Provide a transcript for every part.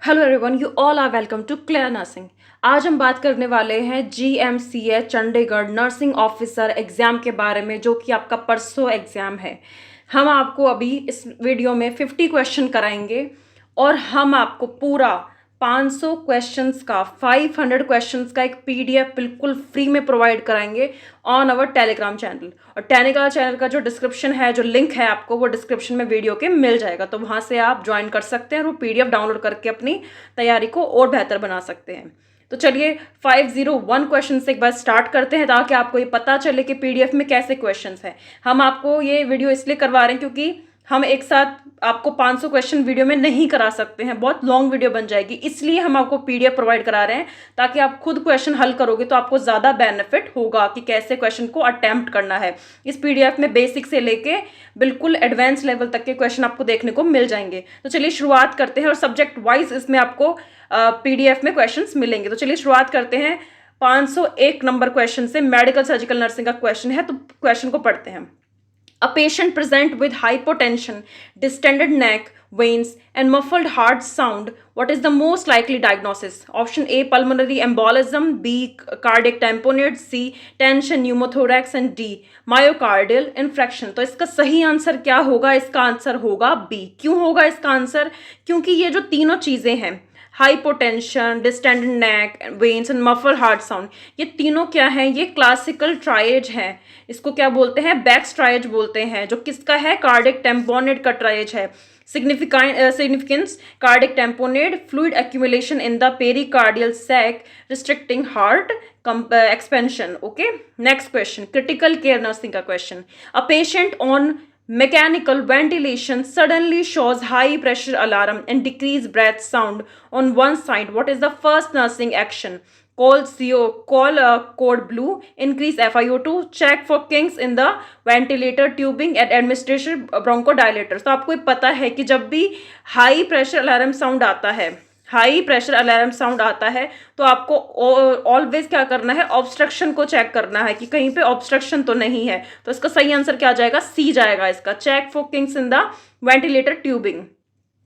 Hello everyone, you all are welcome to clear nursing. आज हम बात करने वाले हैं GMCH Chandigarh nursing officer exam के बारे में, जो कि आपका परसों एग्ज़ाम है। हम आपको अभी इस वीडियो में 50 क्वेश्चन कराएंगे और हम आपको पूरा 500 क्वेश्चंस का 500 क्वेश्चंस का एक PDF बिल्कुल फ्री में प्रोवाइड कराएंगे ऑन आवर टेलीग्राम चैनल। और टेलीग्राम चैनल का जो डिस्क्रिप्शन है, जो लिंक है, आपको वो डिस्क्रिप्शन में वीडियो के मिल जाएगा, तो वहाँ से आप ज्वाइन कर सकते हैं और वो PDF डाउनलोड करके अपनी तैयारी को और बेहतर बना सकते हैं। तो चलिए 501 क्वेश्चन से एक बार स्टार्ट करते हैं, ताकि आपको ये पता चले कि PDF में कैसे क्वेश्चंस हैं। हम आपको ये वीडियो इसलिए करवा रहे हैं क्योंकि हम एक साथ आपको 500 क्वेश्चन वीडियो में नहीं करा सकते हैं, बहुत लॉन्ग वीडियो बन जाएगी, इसलिए हम आपको PDF प्रोवाइड करा रहे हैं, ताकि आप खुद क्वेश्चन हल करोगे तो आपको ज़्यादा बेनिफिट होगा कि कैसे क्वेश्चन को अटेम्प्ट करना है। इस PDF में बेसिक से लेके बिल्कुल एडवांस लेवल तक के क्वेश्चन आपको देखने को मिल जाएंगे। तो चलिए शुरुआत करते हैं, और सब्जेक्ट वाइज इसमें आपको PDF में क्वेश्चन मिलेंगे। तो चलिए शुरुआत करते हैं 501 नंबर क्वेश्चन से। मेडिकल सर्जिकल नर्सिंग का क्वेश्चन है, तो क्वेश्चन को पढ़ते हैं। A patient present with hypotension, distended neck, veins, and muffled heart sound. What is the most likely diagnosis? Option A, pulmonary embolism. B, cardiac tamponade. C, tension, pneumothorax. And D, myocardial infarction. तो इसका सही answer क्या होगा? इसका answer होगा B। क्यों होगा इसका आंसर? क्योंकि ये जो तीनों चीज़ें हैं, hypotension, distended neck, veins and muffle heart sound, ये तीनों क्या है? ये क्लासिकल ट्राइएज है। इसको क्या बोलते हैं? बैक्स ट्राइएज बोलते हैं, जो किसका है? कार्डिक टेम्पोनेट का ट्राइएज है। Significance, cardiac tamponade, fluid accumulation in the pericardial sac restricting heart expansion. Okay, next question, critical care nursing का question. A patient on mechanical ventilation suddenly shows high pressure alarm and decreased breath sound on one side. What is the first nursing action? Call code blue, increase FiO2, check for kinks in the ventilator tubing and administration bronchodilator. तो आपको पता है कि जब भी high pressure alarm sound आता है तो आपको ऑलवेज क्या करना है? ऑब्स्ट्रक्शन को चेक करना है कि कहीं पे ऑब्स्ट्रक्शन तो नहीं है। तो इसका सही आंसर क्या जाएगा? सी जाएगा इसका, check for kinks in the ventilator tubing.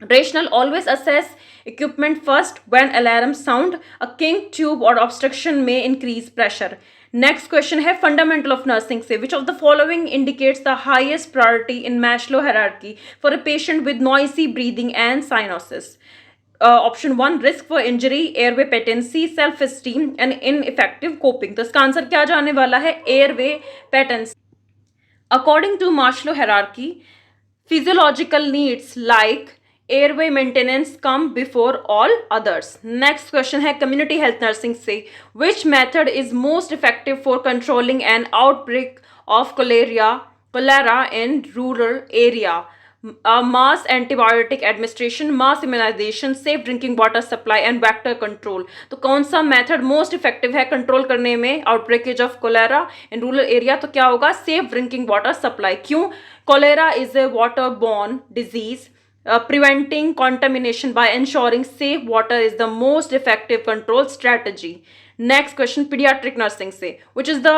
Rational, always assess equipment first. When alarm sound, a kink, tube or obstruction may increase pressure. Next question है fundamental of nursing से, which of the following indicates the highest priority in Maslow hierarchy for a patient with noisy breathing and cyanosis? Option 1, risk for injury, airway patency, self esteem and ineffective coping. तो इसका answer क्या जाने वाला है? airway patency. According to Maslow hierarchy, physiological needs like airway maintenance come before all others. Next question है community health nursing से, which method is most effective for controlling an outbreak of cholera in rural area? Mass antibiotic administration, mass immunization, safe drinking water supply and vector control. तो कौन सा method most effective है control करने में outbreaks of cholera in rural area? तो क्या होगा? Safe drinking water supply. क्यों? Cholera is a water borne disease. Preventing contamination by ensuring safe water is the most effective control strategy. Next question, pediatric nursing से, which is the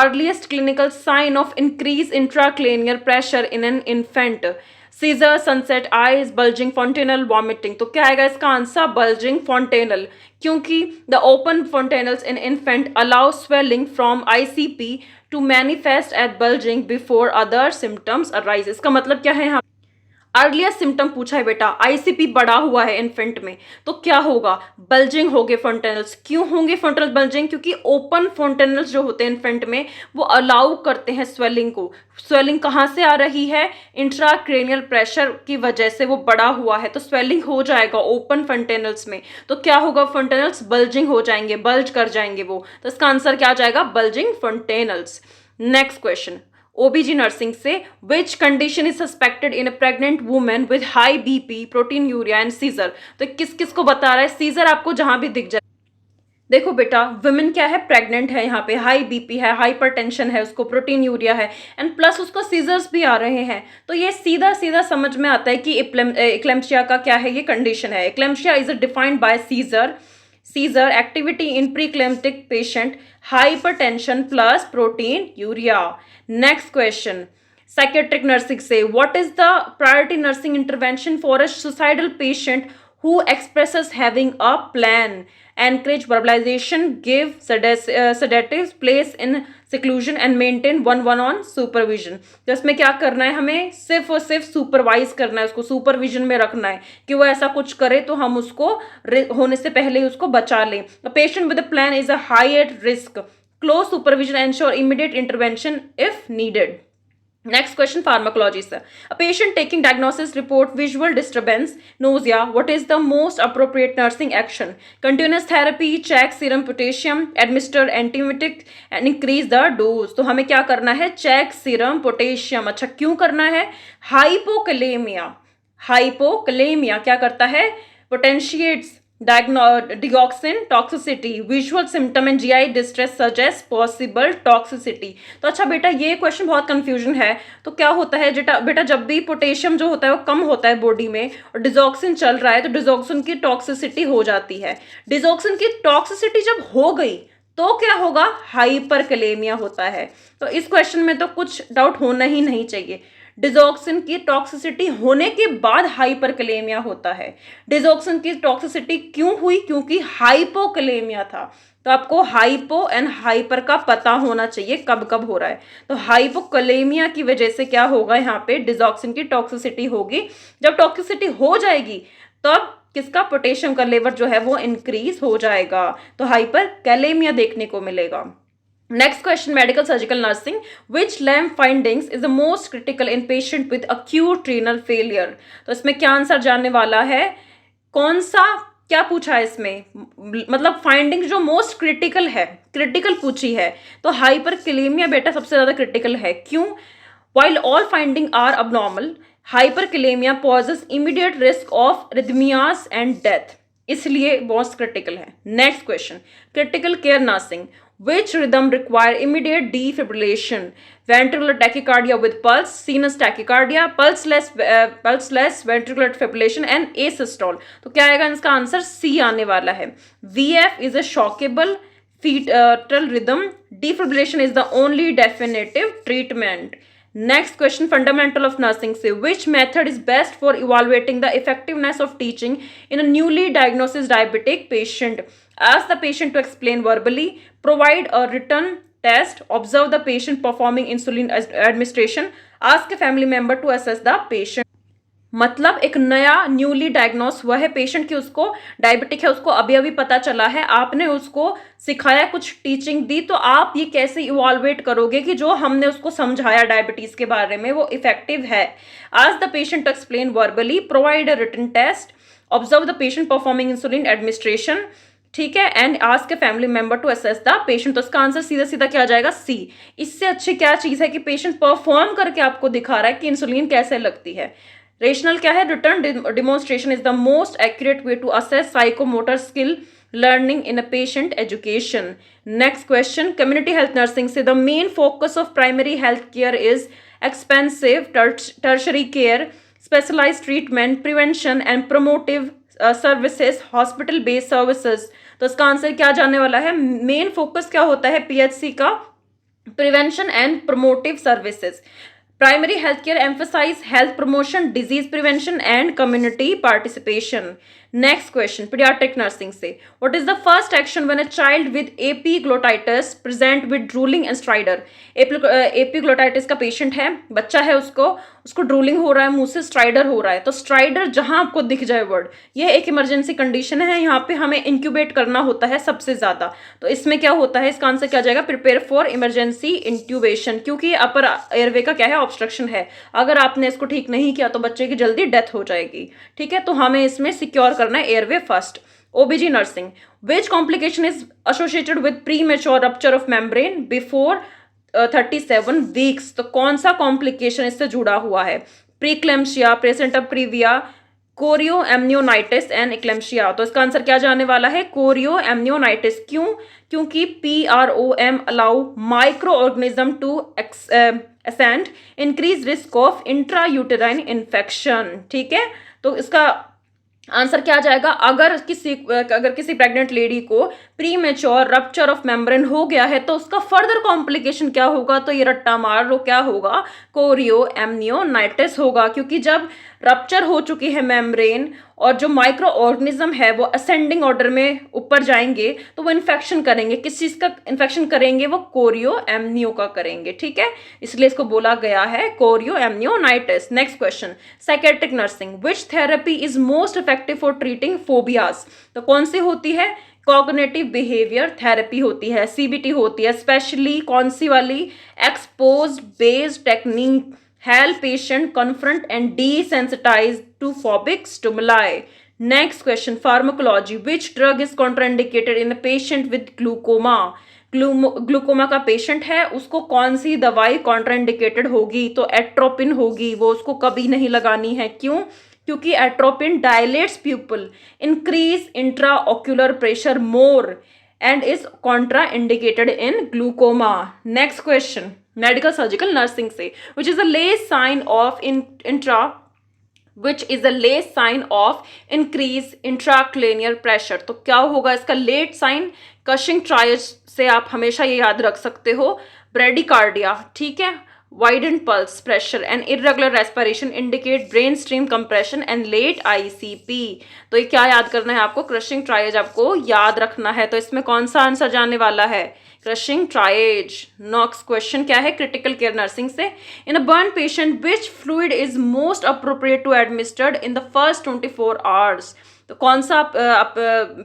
earliest clinical sign of increased intracranial pressure in an infant? Seizure, sunset eyes, bulging fontanel, vomiting. तो क्या आएगा इसका answer? bulging fontanel, क्योंकि the open fontanels in infant allow swelling from ICP to manifest as bulging before other symptoms arise. इसका मतलब क्या है? Earlier symptom पूछा है बेटा, ICP बढ़ा हुआ है इन्फेंट में, तो क्या होगा? बल्जिंग होंगे फोंटेनल्स। क्यों होंगे फोंटेनल बल्जिंग? क्योंकि ओपन फोंटेनल्स जो होते हैं इन्फेंट में, वो अलाउ करते हैं स्वेलिंग को। स्वेलिंग कहाँ से आ रही है? इंट्राक्रेनियल प्रेशर की वजह से वो बढ़ा हुआ है, तो स्वेलिंग हो जाएगा ओपन फोंटेनल्स में। तो क्या होगा? फोंटेनल्स बल्जिंग हो जाएंगे, बल्ज कर जाएंगे वो। तो इसका आंसर क्या जाएगा? Bulging fontanelles. Next question, OBG nursing से, which condition is suspected in a pregnant woman with high BP, proteinuria and seizure? तो किस किस को बता रहा है? सीजर आपको जहां भी दिख जाए। देखो बेटा, वुमेन क्या है? प्रेग्नेंट है, यहाँ पे हाई BP है, हाइपरटेंशन है, उसको प्रोटीन यूरिया है, एंड प्लस उसको सीजर्स भी आ रहे हैं। तो ये सीधा सीधा समझ में आता है कि इक्लेम्शिया का क्या है? ये कंडीशन है। Eclampsia is defined by seizure activity in preeclamptic patient, hypertension plus proteinuria. Next question, psychiatric nursing say, what is the priority nursing intervention for a suicidal patient who expresses having a plan, encourage verbalization, give sedatives, place in seclusion and maintain one on supervision। तो इसमें क्या करना है, हमें सिर्फ और सिर्फ supervise करना है, उसको सुपरविजन में रखना है कि वो ऐसा कुछ करे तो हम उसको होने से पहले ही उसको बचा लें। A patient with a plan is a high at risk. Close supervision ensure immediate intervention if needed. Next question, pharmacology sir. A patient taking diagnosis report visual disturbance, nausea. What is the most appropriate nursing action? Continuous therapy, check serum potassium, administer antiemetic and increase the dose. तो हमें क्या करना है, check serum potassium. अच्छा क्यों करना है, हाइपोकलेमिया। हाइपोकलेमिया क्या करता है, potentiates digoxin toxicity, visual symptom and GI distress suggest possible toxicity. तो अच्छा बेटा ये क्वेश्चन बहुत कंफ्यूजन है। तो क्या होता है बेटा जब भी पोटेशियम जो होता है वो कम होता है बॉडी में और डिजॉक्सिन चल रहा है तो डिजॉक्सिन की टॉक्सिसिटी हो जाती है। डिजॉक्सिन की टॉक्सिसिटी जब हो गई तो क्या होगा, हाइपरकलेमिया होता है। तो इस क्वेश्चन में तो कुछ डाउट होना ही नहीं चाहिए। डिजॉक्सिन की टॉक्सिसिटी होने के बाद हाइपरकलेमिया होता है। डिजॉक्सिन की टॉक्सिसिटी क्यों हुई, क्योंकि हाइपोकलेमिया था। तो आपको हाइपो एंड हाइपर का पता होना चाहिए कब कब हो रहा है। तो हाइपोकलेमिया की वजह से क्या होगा, यहाँ पे डिजॉक्सिन की टॉक्सिसिटी होगी। जब टॉक्सिसिटी हो जाएगी तब किसका, पोटेशियम का लेवल जो है वो इंक्रीज हो जाएगा, तो हाइपरकैलेमिया देखने को मिलेगा। Next question, medical surgical nursing. Which LAM findings is the most critical in patient with acute renal failure? तो इसमें क्या आंसर जानने वाला है, कौन सा, क्या पूछा है इसमें, मतलब फाइंडिंग जो मोस्ट क्रिटिकल है, क्रिटिकल पूछी है। तो हाइपरकलेमिया बेटा सबसे ज्यादा क्रिटिकल है। क्यों, while all finding are abnormal, hyperkalemia poses immediate risk of arrhythmias and death, इसलिए मोस्ट क्रिटिकल है। Next question, critical care nursing, which rhythm require immediate defibrillation? Ventricular tachycardia with pulse, sinus tachycardia, pulseless ventricular fibrillation and asystole। तो क्या आएगा इसका answer, सी आने वाला है। VF is a shockable fetal rhythm. Defibrillation is the only definitive treatment. Next question, fundamental of nursing say which method is best for evaluating the effectiveness of teaching in a newly diagnosed diabetic patient? Ask the patient to explain verbally, provide a written test, observe the patient performing insulin administration, ask a family member to assess the patient। मतलब एक नया newly diagnose हुआ है patient की, उसको diabetic है, उसको अभी अभी पता चला है, आपने उसको सिखाया, कुछ टीचिंग दी, तो आप ये कैसे इवॉल्वेट करोगे कि जो हमने उसको समझाया डायबिटीज के बारे में वो इफेक्टिव है। Ask the patient to explain verbally, provide a written test, observe the patient performing insulin administration, ठीक है, and ask a family member to assess the patient. तो इसका आंसर सीधा सीधा क्या आ जाएगा, सी। इससे अच्छी क्या चीज है कि पेशेंट परफॉर्म करके आपको दिखा रहा है कि इंसुलिन कैसे लगती है। रेशनल क्या है, return demonstration is the most accurate way to assess psychomotor skill learning in a patient education. Next question, community health nursing say the main focus of primary health care is expensive tertiary care, specialized treatment, prevention and promotive services, hospital based services। तो इसका answer क्या जानने वाला है, main focus क्या होता है PHC का, prevention and promotive services. Primary healthcare emphasize health promotion, disease prevention and community participation. Next question, pediatric nursing say what is the first action when a child with epiglottitis present with drooling and stridor? एपीग्लोटाइटिस का patient है, बच्चा है, उसको drooling हो रहा है, मुंह से स्ट्राइडर हो रहा है। तो स्ट्राइडर जहां आपको दिख जाए वर्ड, ये एक इमरजेंसी कंडीशन है, यहाँ पे हमें इंक्यूबेट करना होता है सबसे ज्यादा। तो इसमें क्या होता है, इसका आंसर क्या जाएगा, प्रिपेयर फॉर इमरजेंसी इंट्यूबेशन, क्योंकि अपर एयरवे का क्या है, ऑब्स्ट्रक्शन है। अगर आपने इसको ठीक नहीं किया तो बच्चे की जल्दी डेथ हो जाएगी, ठीक है। तो हमें इसमें सिक्योर करना है airway first. ओबीजी nursing, which complication is associated with premature rupture of membrane before 37 weeks? तो कौन सा कॉम्प्लिकेशन इससे जुड़ा हुआ है, प्रीक्लेम्शिया, प्रेसेंटम प्रीविया, कोरियो एमनियोनाइटिस एंड इक्लेम्शिया। तो इसका आंसर क्या जाने वाला है, कोरियो एमनियोनाइटिस। क्यों, क्योंकि PROM allow micro organism to ascend, increase risk of intrauterine infection, ठीक है। तो इसका आंसर क्या आ जाएगा, अगर किसी प्रेग्नेंट लेडी को प्रीमेच्योर रप्चर ऑफ मेम्ब्रेन हो गया है तो उसका फर्दर कॉम्प्लिकेशन क्या होगा, तो ये रट्टा मार लो, क्या होगा, कोरियो एमनियोनाइटिस होगा। क्योंकि जब रप्चर हो चुकी है मेम्ब्रेन और जो माइक्रो ऑर्गेनिज्म है वो असेंडिंग ऑर्डर में ऊपर जाएंगे तो वो इन्फेक्शन करेंगे। किस चीज का इन्फेक्शन करेंगे? वो कोरियो एमनियो का करेंगे, ठीक है, इसलिए इसको बोला गया है chorioamnionitis. Next question, psychiatric nursing, which therapy is most effective for treating phobias? तो कौन सी होती है? कॉग्निटिव बिहेवियर थेरेपी होती है, सीबीटी होती है। स्पेशली कौन सी वाली? Expose based technique help patient confront and desensitize to phobic stimuli. Next question, pharmacology, which drug is contraindicated in a patient with glaucoma? Glaucoma का पेशेंट है, उसको कौन सी दवाई कॉन्ट्राइंडिकेटेड होगी? तो एट्रोपिन होगी, वो उसको कभी नहीं लगानी है। क्यों? क्योंकि atropine dilates pupil, increase intraocular pressure more and is contraindicated in glaucoma. Next question, medical surgical nursing से, which is a late sign of which is a late sign of increase intracranial pressure. तो क्या होगा इसका late sign? Cushing triage से आप हमेशा ये याद रख सकते हो, ब्रेडिकार्डिया, ठीक है, widened pulse pressure and irregular respiration indicate brain stream compression and late ICP. तो ये क्या याद करना है आपको? क्रशिंग ट्रायज आपको याद रखना है। तो इसमें कौन सा आंसर जाने वाला है? Crushing triage. नेक्स्ट क्वेश्चन क्या है? क्रिटिकल केयर नर्सिंग से, in a burn patient which fluid is most appropriate to administered in the first 24 hours? तो कौन सा आप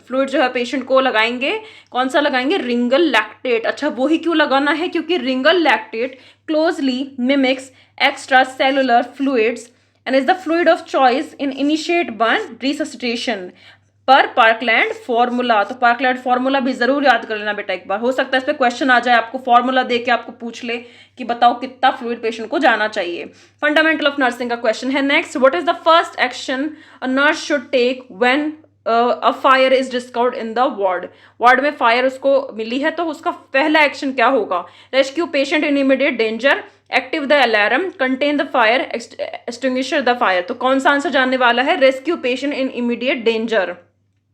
फ्लूइड जो है पेशेंट को लगाएंगे? कौन सा लगाएंगे? Ringer lactate. अच्छा, वो ही क्यों लगाना है? क्योंकि Ringer lactate closely mimics extra cellular fluids and is the fluid of choice in initiate burn resuscitation per Parkland formula. तो पार्कलैंड फॉर्मूला भी जरूर याद कर लेना बेटा एक बार, हो सकता है इस पे क्वेश्चन आ जाए, आपको फॉर्मूला दे के आपको पूछ ले कि बताओ कितना फ्लूइड पेशेंट को जाना चाहिए। फंडामेंटल ऑफ नर्सिंग का क्वेश्चन है। Next, what is the first action a nurse should take when a fire is discovered in the ward? Ward में फायर उसको मिली है तो उसका पहला एक्शन क्या होगा? Rescue patient in immediate danger, active the alarm, contain the fire, extinguish the fire. तो कौन सा आंसर जानने वाला है? Rescue patient in immediate danger.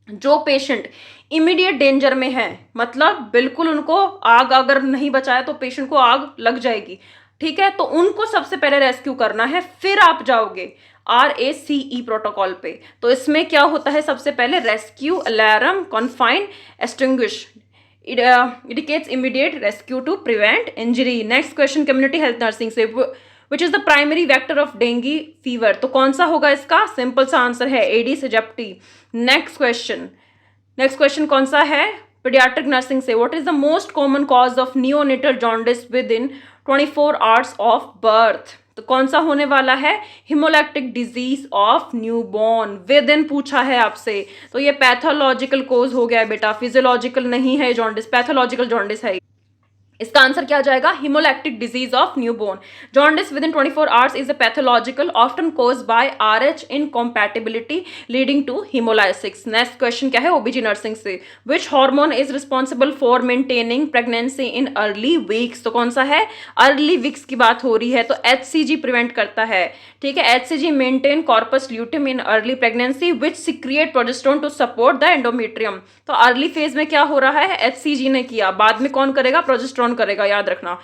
जो पेशेंट इमीडिएट डेंजर में है, मतलब बिल्कुल उनको आग अगर नहीं बचाया तो पेशेंट को आग लग जाएगी, ठीक है, तो उनको सबसे पहले रेस्क्यू करना है, फिर आप जाओगे RACE प्रोटोकॉल पे। तो इसमें क्या होता है? सबसे पहले rescue, alarm, confine, extinguish, indicates immediate rescue to prevent injury. Next question, community health nursing से, which is the primary vector of dengue fever? तो कौन सा होगा इसका? सिंपल सा आंसर है एडिस एजिप्टी। नेक्स्ट क्वेश्चन कौन सा है? पीडियाट्रिक नर्सिंग से, what is the most common cause of neonatal jaundice within 24 hours of birth? तो कौन सा होने वाला है? Haemolytic disease of newborn. Within पूछा है आपसे, तो ये पैथोलॉजिकल कोज हो गया है बेटा, फिजियोलॉजिकल नहीं है जॉन्डिस, पैथोलॉजिकल जॉन्डिस है। इसका आंसर क्या जाएगा? Haemolytic disease of newborn. Jaundice within 24 hours is a pathological often caused by RH incompatibility leading to haemolysis. Next question क्या है? ओबीजी नर्सिंग से, which hormone is responsible for maintaining pregnancy in early weeks? तो कौन सा है? Early weeks की बात हो रही है तो HCG प्रिवेंट करता है, ठीक है, HCG maintain corpus luteum in early pregnancy which secrete progesterone to support the endometrium. तो अर्ली फेज में क्या हो रहा है? HCG ने किया, बाद में कौन करेगा? प्रोजेस्टेरोन करेगा, याद रखना।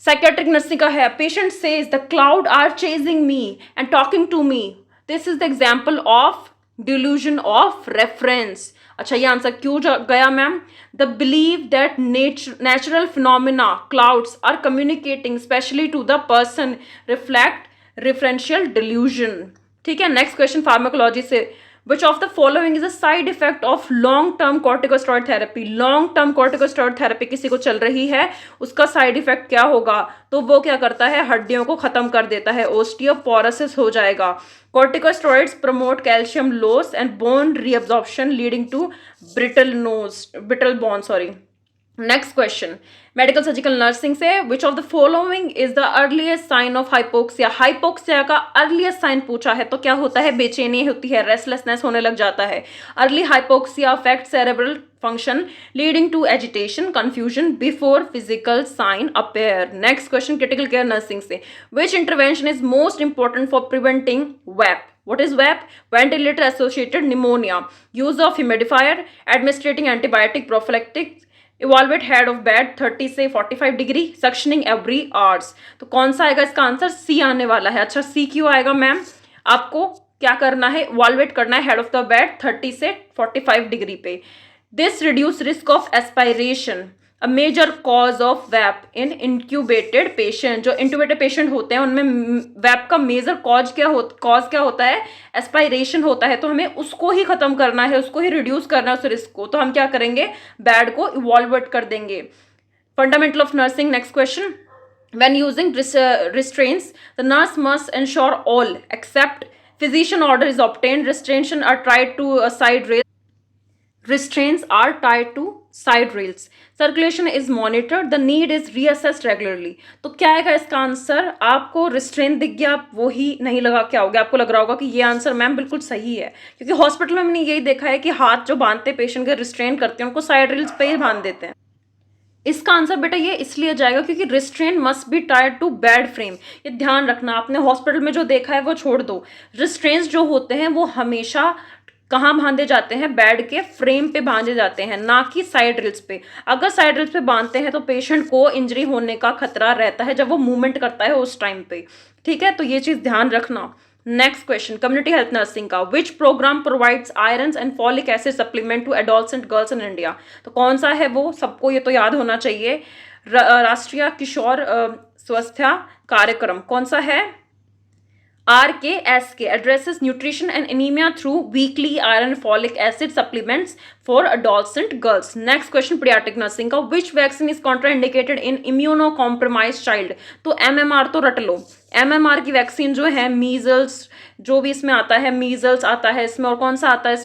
साइकेट्रिक नर्सिंग का है, patient says the cloud are chasing me and talking to me, this is the example of delusion of reference. अच्छा, ये आंसर क्यों गया ma'am? The believe that natural phenomena clouds are communicating specially to the person reflect referential delusion, ठीक है। Next question pharmacology से, Which of the following is a side effect of long-term corticosteroid therapy? Long-term corticosteroid therapy किसी को चल रही है, उसका side effect क्या होगा? तो वो क्या करता है? हड्डियों को खत्म कर देता है, ओस्टियोपोरोसिस हो जाएगा। Corticosteroids promote calcium loss and bone reabsorption leading to brittle bone. Next question medical surgical nursing से, which of the following is the earliest sign of hypoxia? Hypoxia का अर्लीस्ट साइन पूछा है तो क्या होता है? बेचैनी होती है, रेस्टलेसनेस होने लग जाता है। Early hypoxia affect cerebral function leading to agitation, confusion before physical sign appear. Next question critical care nursing से, which intervention is most important for preventing VAP? What is WAP? Ventilator associated pneumonia. Use of humidifier, administering antibiotic prophylactics, evaluate head of bed 30 से 45 degree, suctioning every hours. तो कौन सा आएगा इसका answer? सी आने वाला है। अच्छा, सी क्यों आएगा मैम? आपको क्या करना है, इवॉल्वेट करना है हेड ऑफ द बेड 30 से 45 डिग्री पे। This reduce risk of aspiration, a major cause of VAP in incubated patient. जो इंक्यूबेटेड पेशेंट होते हैं उनमें वैप का मेजर कॉज क्या होता है, एस्पायरेशन होता है। तो हमें उसको ही खत्म करना है, उसको ही रिड्यूस करना है उस रिस्क को। तो हम क्या करेंगे, बेड को इवॉल्वेट कर देंगे। Fundamental of nursing, next question. When using restraints, the nurse must ensure all except physician order is obtained. Restraints are tied to side rails. Restraints are tied to side rails. Circulation is monitored. The need is reassessed regularly. तो क्या आएगा इसका answer? आपको restrain दिख गया, आप वो ही नहीं लगा क्या हो गया, आपको लग रहा होगा कि ये आंसर मैम बिल्कुल सही है, क्योंकि हॉस्पिटल में हमने यही देखा है कि हाथ जो बांधते पेशेंट के रिस्ट्रेन करते हैं उनको साइड रेल्स पे ही बांध देते हैं। इसका आंसर बेटा ये इसलिए जाएगा क्योंकि restrain must be tied to bed frame. ये ध्यान रखना, आपने हॉस्पिटल में जो देखा है वो छोड़ दो। रिस्ट्रेन्स जो होते हैं वो हमेशा कहाँ बांधे जाते हैं, बेड के फ्रेम पे बांधे जाते हैं, ना कि साइड रेल्स पे। अगर साइड रेल्स पे बांधते हैं तो पेशेंट को इंजरी होने का खतरा रहता है जब वो मूवमेंट करता है उस टाइम पे, ठीक है। तो ये चीज ध्यान रखना। Next question, community health nursing का, which programme provides iron and folic acid supplement to adolescent girls in India. तो कौन सा है वो, सबको ये तो याद होना चाहिए। राष्ट्रीय किशोर स्वास्थ्य कार्यक्रम कौन सा है, RKSK addresses nutrition and anemia through weekly iron folic acid supplements for adolescent girls. Next question, pediatric nursing का, which vaccine is contraindicated in immunocompromised child। तो MMR तो रट लो, MMR की वैक्सीन जो है, मीजल्स जो भी इसमें आता है, मीजल्स आता है इसमें, और कौन सा आता है,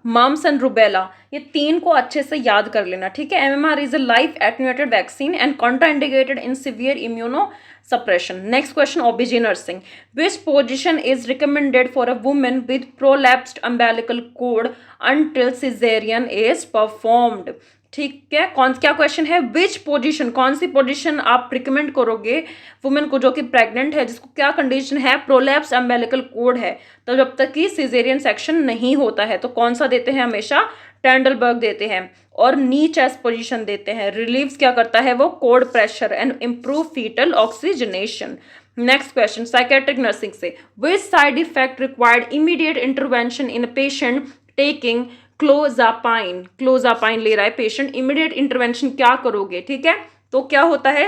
मम्स एंड रुबेला, ये तीन को अच्छे से याद कर लेना, ठीक है। MMR is a life attenuated vaccine and contraindicated in severe immuno suppression. Next question, OBG nursing. Which position is recommended for a woman with prolapsed umbilical cord until cesarean is performed? ठीक है, कौन क्या question है, which position, कौन सी position आप recommend करोगे women को जो कि प्रेग्नेंट है, जिसको क्या कंडीशन है, प्रोलैप्स अम्बिलिकल कोड है, तो जब तक कि सिजेरियन सेक्शन नहीं होता है। तो कौन सा देते हैं, हमेशा टेंडलबर्ग देते हैं, और नी चेस्ट पोजीशन देते हैं। रिलीव्स क्या करता है वो, cord pressure and improve fetal oxygenation. Next question, psychiatric nursing से, which side effect required immediate intervention in patient taking clozapine. Clozapine ले रहा है पेशेंट, इमीडिएट इंटरवेंशन क्या करोगे, ठीक है। तो क्या होता है,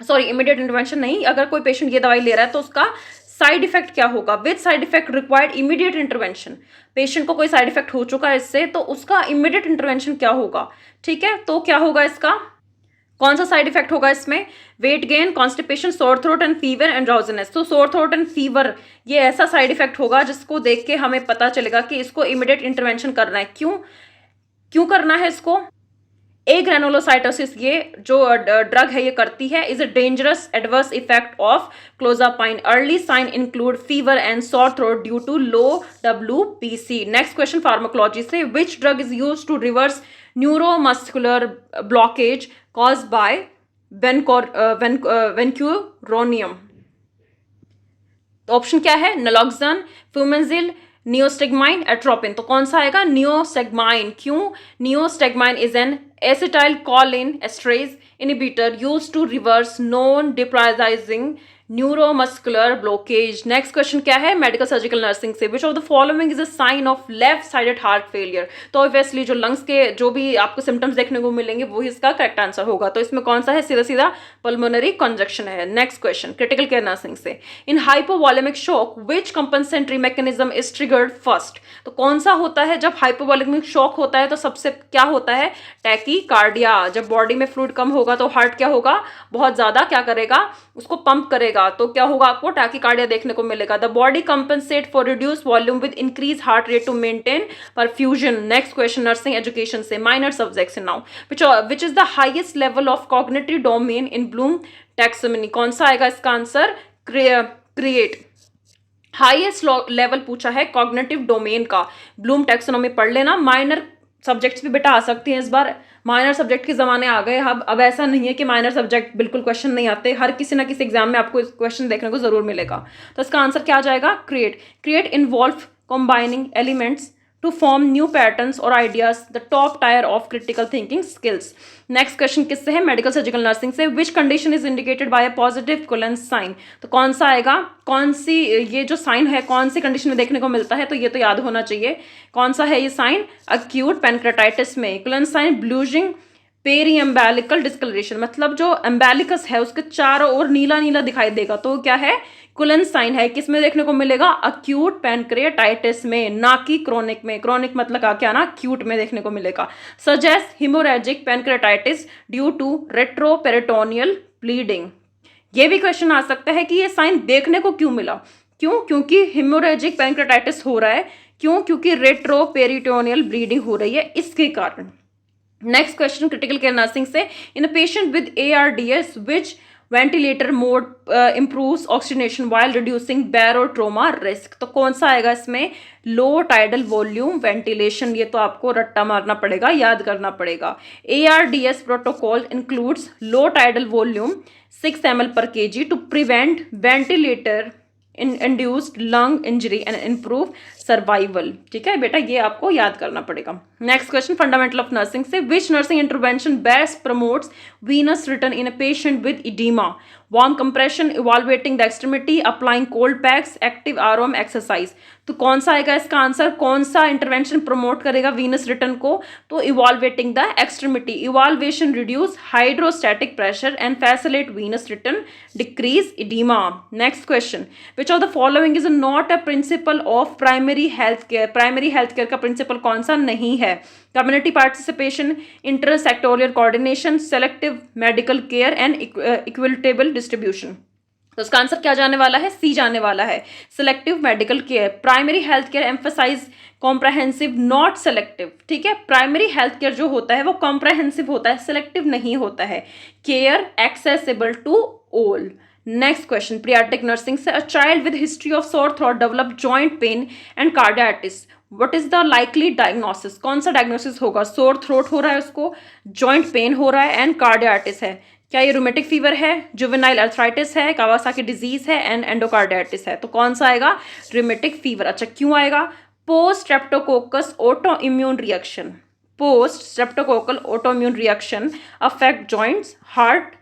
सॉरी इमीडिएट इंटरवेंशन नहीं, अगर कोई पेशेंट ये दवाई ले रहा है तो उसका साइड इफेक्ट क्या होगा, with side effect required immediate intervention. Patient को कोई साइड इफेक्ट हो चुका है इससे, तो उसका इमीडिएट इंटरवेंशन क्या होगा, ठीक है। तो क्या होगा इसका, कौन सा साइड इफेक्ट होगा इसमें, weight gain, constipation, sore throat and fever and drowsiness. तो सोर थ्रोट एंड फीवर ये ऐसा साइड इफेक्ट होगा जिसको देख के हमें पता चलेगा कि इसको इमीडिएट इंटरवेंशन करना है। क्यों करना है इसको, ग्रेनुलोसाइटोसिस ये जो ड्रग है ये करती है, is a dangerous adverse effect of clozapine. Early sign include fever and sore throat due to low WPC। Next question, pharmacology से, which drug is used to reverse neuromuscular blockade caused by vancuronium। तो option क्या है, नलोक्सन, फ्यूमेंजिल, नियोस्टेगमाइन, atropine. तो कौन सा आएगा, neostigmine. क्यों, neostigmine is an acetylcholine esterase inhibitor used to reverse non depolarising neuromuscular blockage. Next question क्या है, मेडिकल सर्जिकल नर्सिंग से, which of the following is a sign of left sided heart failure. तो obviously जो lungs के जो भी आपको symptoms देखने को मिलेंगे वही इसका करेक्ट आंसर होगा। तो इसमें कौन सा है, सीधा सीधा पल्मोनरी कंजक्शन है। Next question, critical care nursing से, in hypovolaemic shock which compensatory mechanism is triggered first. तो कौन सा होता है, जब हाइपोवॉलेमिक शॉक होता है तो सबसे क्या होता है, टैकीकार्डिया। जब बॉडी में फ्लूइड कम होगा तो हार्ट क्या होगा, बहुत ज्यादा क्या करेगा, उसको पंप करेगा, तो क्या होगा, आपको टैकीकार्डिया देखने को मिलेगा। The body compensate for reduce volume with increase heart rate to maintain perfusion. Next question, nursing education से, minor subjects now, which is the highest level of cognitive domain in Bloom taxonomy. कौन सा आएगा इसका answer, create. Highest level पूछा है cognitive domain का, Bloom taxonomy पढ़ लेना। माइनर सब्जेक्ट्स भी बेटा आ सकती हैं, इस बार माइनर सब्जेक्ट के ज़माने आ गए। अब ऐसा नहीं है कि माइनर सब्जेक्ट बिल्कुल क्वेश्चन नहीं आते, हर किसी ना किसी एग्जाम में आपको क्वेश्चन देखने को जरूर मिलेगा। तो इसका आंसर क्या आ जाएगा, create. Create involve combining elements to form new patterns or ideas, the top tier of critical thinking skills. Next question किससे है? मेडिकल सर्जिकल नर्सिंग से. Which condition is indicated by a positive Cullen's sign. तो कौन सा आएगा? कौन सी ये जो साइन है कौन सी कंडीशन में देखने को मिलता है? तो ये तो याद होना चाहिए. कौन सा है ये साइन? अक्यूट पैनक्रेटाइटिस में. कुलेंस साइन ब्लूजिंग पेरी एम्बेलिकल डिस्कलरेशन, मतलब जो एम्बेलिकस है उसके चारों ओर नीला नीला दिखाई देगा, तो क्या है? कुलेंस साइन है. किसमें देखने को मिलेगा? अक्यूट पैनक्रेटाइटिस में, ना कि क्रोनिक में. क्रोनिक मतलब क्या ना? अक्यूट में देखने को मिलेगा. Suggest haemorrhagic pancreatitis due to retroperitoneal bleeding. ये भी क्वेश्चन आ सकता है कि ये साइन देखने को क्यों मिला? क्यों? क्योंकि हिमोरेजिक पैनक्रेटाइटिस हो रहा है. क्यों? क्योंकि रेट्रोपेरिटोनियल ब्लीडिंग हो रही है, इसके कारण. Next question critical care nursing से. In a patient with ARDS which ventilator mode improves oxygenation while reducing barotrauma risk. तो कौन सा आएगा इसमें? Low tidal volume ventilation. ये तो आपको रट्टा मारना पड़ेगा, याद करना पड़ेगा. ARDS protocol includes low tidal volume 6 ml per kg to prevent ventilator induced lung injury and improve survival. ठीक है बेटा, ये आपको याद करना पड़ेगा. Next question fundamental of nursing से. Which nursing intervention best promotes venous return in a patient with oedema? Warm compression, elevating the extremity, applying cold packs, active arm exercise. तो कौन सा आएगा इसका आंसर? कौन सा इंटरवेंशन प्रमोट करेगा venous return को? तो elevating the extremity. Elevation reduce hydrostatic pressure and facilitate venous return, decrease oedema. Next question. Which of the following is not a principle of primary health care? Primary health care का principle कौन सा नहीं है? Community participation, intersectoral coordination, selective medical care and equitable distribution. तो इसका answer क्या जाने वाला है? सी जाने वाला है. Selective medical care. Primary health care emphasise comprehensive not selective. ठीक है, प्राइमरी हेल्थ केयर जो होता है वो कॉम्प्रहेंसिव होता है, सेलेक्टिव नहीं होता है. Care accessible to all. Next question paediatric nursing से. A child with history of sore throat develop joint pain and carditis. What is the likely diagnosis? कौन सा डायग्नोसिस होगा? सोर थ्रोट हो रहा है उसको, जॉइंट पेन हो रहा है एंड कार्डियाटिस है. क्या ये रूमेटिक फीवर है, जुवेनाइल अर्थराइटिस है, कावासाकी डिजीज है एंड एंडोकार्डियाटिस है? तो कौन सा आएगा? Rheumatic fever. अच्छा, क्यों आएगा? Post Streptococcus auto immune reaction. Post streptococcal auto immune reaction affect joints, heart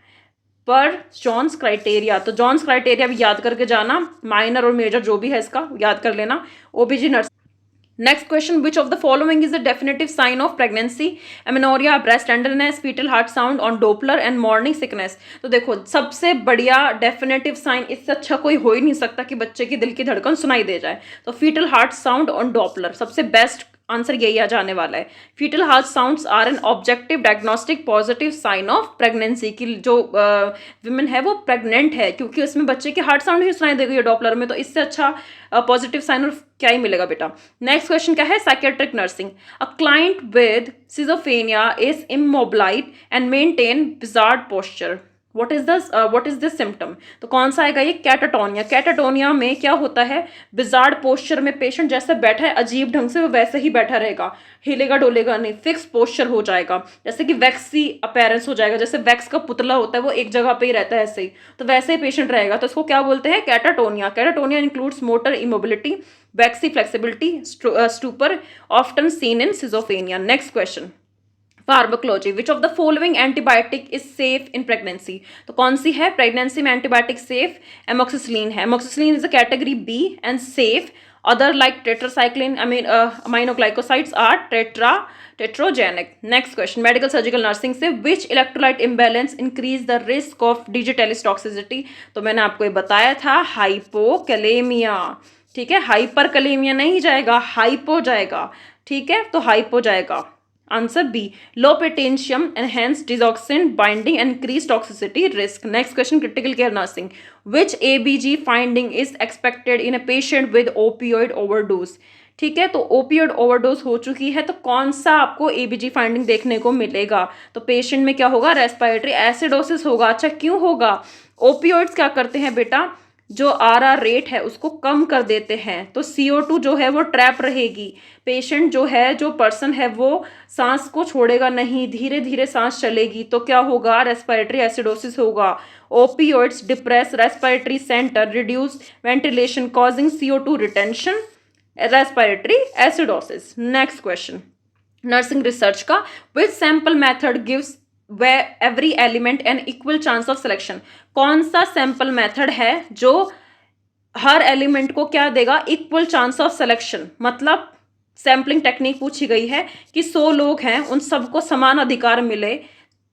पर जॉन्स क्राइटेरिया. तो जॉन्स क्राइटेरिया भी याद करके जाना, माइनर और मेजर जो भी है इसका याद कर लेना. OBG nurse. Next question. Which of the following is the definitive sign of pregnancy? Amenorrhoea, breast tenderness, fetal heart sound on doppler and morning sickness. तो देखो, सबसे बढ़िया डेफिनेटिव साइन, इससे अच्छा कोई हो ही नहीं सकता कि बच्चे की दिल की धड़कन सुनाई दे जाए. तो fetal heart sound on doppler सबसे बेस्ट आंसर यही आ जाने वाला है. Fetal heart sounds are an objective diagnostic positive sign of pregnancy. की जो विमेन है वो प्रेग्नेंट है, क्योंकि उसमें बच्चे के हार्ट साउंड ही सुनाई देगा डॉपलर में. तो इससे अच्छा पॉजिटिव साइन और क्या ही मिलेगा बेटा. नेक्स्ट क्वेश्चन क्या है? Psychiatric nursing. A client with schizophrenia is immobilise and maintain bizarre posture. What is this symptom? तो कौन सा आएगा ये? कैटाटोनिया. कैटाटोनिया में क्या होता है? बिजार्ड पोस्चर में पेशेंट जैसे बैठा है अजीब ढंग से वो वैसे ही बैठा रहेगा, हिलेगा डोलेगा नहीं, फिक्स पोस्चर हो जाएगा, जैसे कि वैक्सी अपीयरेंस हो जाएगा, जैसे वैक्स का पुतला होता है वो एक जगह पे ही रहता है ऐसे ही, तो वैसे ही पेशेंट रहेगा. तो इसको क्या बोलते हैं? Catatonia. Catatonia includes motor immobility, waxy flexibility, stupor, often seen in schizophrenia. Next question pharmacology. Which of the following antibiotic is safe in pregnancy? तो कौन सी है प्रेगनेंसी में एंटीबायोटिक सेफ? एमोक्सिसिलिन है. Amoxicillin is a category B and safe. Other like tetracycline, aminoglycosides are teratogenic. Next question medical surgical nursing से. Which electrolyte imbalance increase the risk of digitalis toxicity? तो मैंने आपको ये बताया था, hypokalemia. ठीक है, हाइपर कलेमिया नहीं जाएगा, हाइपो जाएगा. ठीक है, तो हाइपो जाएगा. Answer B. Low potassium enhance digoxin binding and increase toxicity risk. Next question critical care nursing. Which ABG finding is expected in a patient with opioid overdose? ठीक है, तो ओपियोइड ओवरडोज हो चुकी है, तो कौन सा आपको एबीजी फाइंडिंग देखने को मिलेगा? तो पेशेंट में क्या होगा? रेस्पिरेटरी एसिडोसिस होगा. अच्छा, क्यों होगा? ओपियोइड्स क्या करते हैं बेटा? जो आरआर रेट है उसको कम कर देते हैं, तो CO2 जो है वो ट्रैप रहेगी. पेशेंट जो है, जो पर्सन है, वो सांस को छोड़ेगा नहीं, धीरे धीरे सांस चलेगी. तो क्या होगा? रेस्पिरेटरी एसिडोसिस होगा. Opioids depress respiratory centre, reduce ventilation, causing CO2 retention. Respiratory acidosis. Next question nursing research का, which sample method gives every element an equal chance of selection. कौन सा सैंपल मेथड है जो हर एलिमेंट को क्या देगा, equal chance of selection. मतलब sampling technique पूछी गई है कि 100 लोग हैं, उन सबको समान अधिकार मिले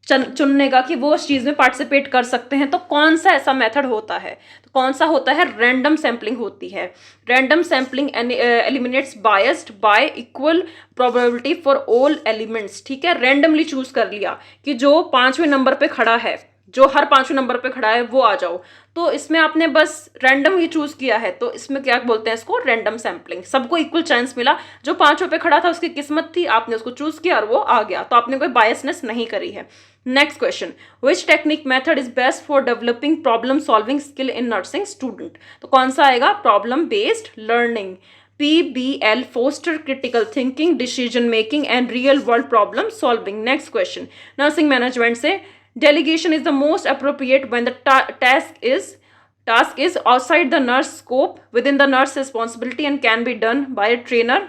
चुनने का कि वो उस चीज में पार्टिसिपेट कर सकते हैं। तो कौन सा ऐसा मेथड होता है, तो कौन सा होता है, रैंडम सैम्पलिंग होती है। Random sampling eliminates biased by equal probability for all elements. ठीक है, रैंडमली चूज कर लिया कि जो 5वें नंबर पे खड़ा है, जो हर 5वें नंबर पे खड़ा है वो आ जाओ। तो इसमें आपने बस रैंडम ही चूज किया है, तो इसमें क्या बोलते हैं इसको, रैंडम सैम्पलिंग। सबको इक्वल चांस मिला, जो 5वें पे खड़ा था उसकी किस्मत थी, आपने उसको चूज किया और वो आ गया, तो आपने कोई बायसनेस नहीं करी है। Next question, which technique method is best for developing problem solving skill in nursing student. तो कौन सा आएगा, problem based learning, PBL, foster critical thinking, decision making and real world problem solving. Next question, nursing management से, delegation is the most appropriate when the task is outside the nurse scope, within the nurse responsibility and can be done by a trainer,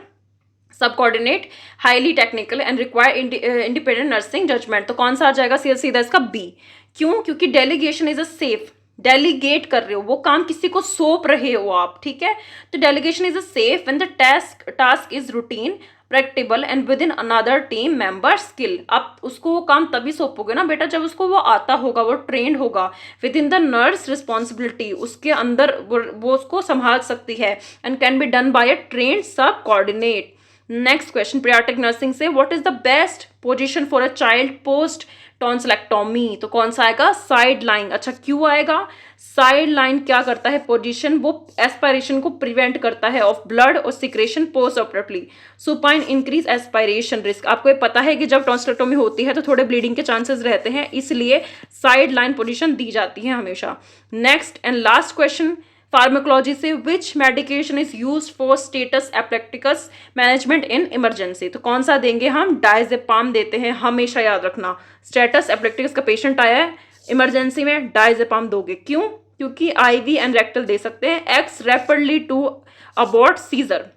sub coordinate, highly technical and require independent nursing judgement. तो कौन सा आ जाएगा, सीधा इसका B. क्यों, क्योंकि delegation is a safe, delegate कर रहे हो, वो काम किसी को सौंप रहे हो आप। ठीक है, तो delegation is a safe when the task is routine, practical and with in another team member skill. आप उसको वो काम तभी सौंपोगे ना बेटा जब उसको वो आता होगा, वो ट्रेंड होगा, within the nurse responsibility, उसके अंदर वो उसको संभाल सकती है, and can be done by a trained sub coordinate. Next question, paediatric nursing से, what is the best position for a child post tonsillectomy. तो कौन सा आएगा, साइड लाइन। अच्छा, क्यों आएगा, साइड लाइन क्या करता है पोजीशन, वो एस्पायरेशन को प्रिवेंट करता है ऑफ ब्लड और secretion post operatively, supine increase aspiration risk. आपको ये पता है कि जब टॉन्सिलेक्टोमी होती है तो थोड़े ब्लीडिंग के चांसेस रहते हैं, इसलिए साइड लाइन पोजीशन दी जाती है हमेशा। Next and last question, pharmacology से, which medication is use for status epilepticus management in emergency. तो कौन सा देंगे हम, डायजेपाम देते हैं, हमेशा याद रखना। स्टेटस एपिलेप्टिकस का पेशेंट आया है इमरजेंसी में, डायजेपाम दोगे। क्यों, क्योंकि IV एंड रेक्टल दे सकते हैं। Acts rapidly to abort seizure,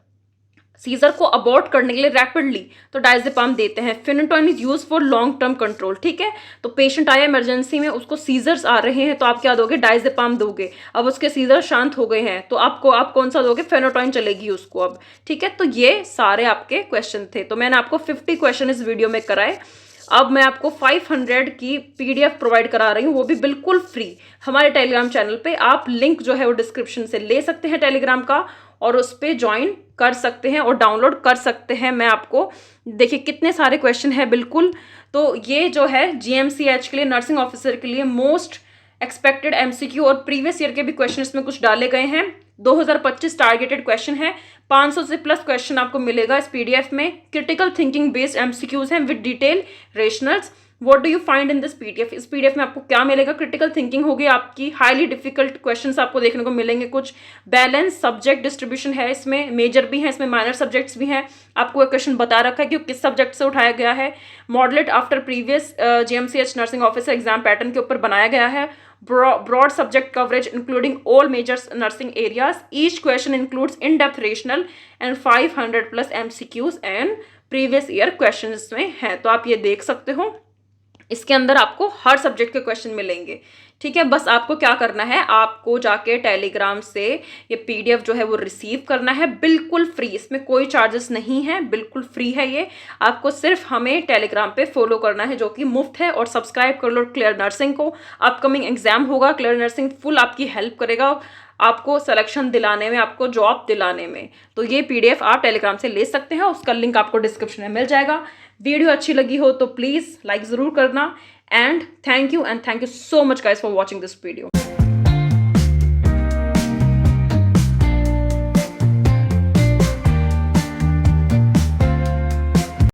seizure को अबॉर्ट करने के लिए रैपिडली, तो डायजेपाम देते हैं। Phenytoin is use for long term control. ठीक है, तो पेशेंट आया इमरजेंसी में, उसको सीजर्स आ रहे हैं, तो आप क्या दोगे, डायजेपाम दोगे। अब उसके सीजर शांत हो गए हैं, तो आप कौन सा दोगे, फेनोटोइन चलेगी उसको अब। ठीक है, तो ये सारे आपके क्वेश्चन थे। तो मैंने आपको 50 क्वेश्चन इस वीडियो में कराए। अब मैं आपको 500 की PDF प्रोवाइड करा रही हूँ, वो भी बिल्कुल फ्री हमारे टेलीग्राम चैनल पे। आप लिंक जो है वो डिस्क्रिप्शन से ले सकते हैं टेलीग्राम का, और उस पर ज्वाइन कर सकते हैं और डाउनलोड कर सकते हैं। मैं आपको देखिए कितने सारे क्वेश्चन है बिल्कुल। तो ये जो है GMCH के लिए, नर्सिंग ऑफिसर के लिए मोस्ट एक्सपेक्टेड MCQ और प्रीवियस ईयर के भी क्वेश्चन इसमें कुछ डाले गए हैं। 2025 टारगेटेड क्वेश्चन है, 500 से प्लस क्वेश्चन आपको मिलेगा इस PDF में। क्रिटिकल थिंकिंग बेस्ड MCQs हैं with detail rationales. What do you find in this PDF, इस PDF में आपको क्या मिलेगा, क्रिटिकल थिंकिंग होगी आपकी, हाईली डिफिकल्ट क्वेश्चंस आपको देखने को मिलेंगे, कुछ बैलेंस सब्जेक्ट डिस्ट्रीब्यूशन है इसमें, मेजर भी है इसमें, माइनर सब्जेक्ट्स भी हैं। आपको एक क्वेश्चन बता रखा है कि किस सब्जेक्ट से उठाया गया है। Modulate after previous GMCH nursing officer exam pattern के ऊपर बनाया गया है। broad subject coverage including all major nursing areas. Each question includes in-depth rational and 500 plus MCQs and previous year questions में है। तो आप ये देख सकते हो, इसके अंदर आपको हर सब्जेक्ट के क्वेश्चन मिलेंगे। ठीक है, बस आपको क्या करना है, आपको जाके टेलीग्राम से ये PDF जो है वो रिसीव करना है, बिल्कुल फ्री, इसमें कोई चार्जेस नहीं है, बिल्कुल फ्री है ये। आपको सिर्फ हमें टेलीग्राम पे फॉलो करना है जो कि मुफ्त है, और सब्सक्राइब कर लो क्लियर नर्सिंग को। अपकमिंग एग्जाम होगा, क्लियर नर्सिंग फुल आपकी हेल्प करेगा आपको सिलेक्शन दिलाने में, आपको जॉब दिलाने में। तो ये PDF आप टेलीग्राम से ले सकते हैं, उसका लिंक आपको डिस्क्रिप्शन में मिल जाएगा। वीडियो अच्छी लगी हो तो प्लीज़ लाइक ज़रूर करना, and thank you so much guys for watching this video.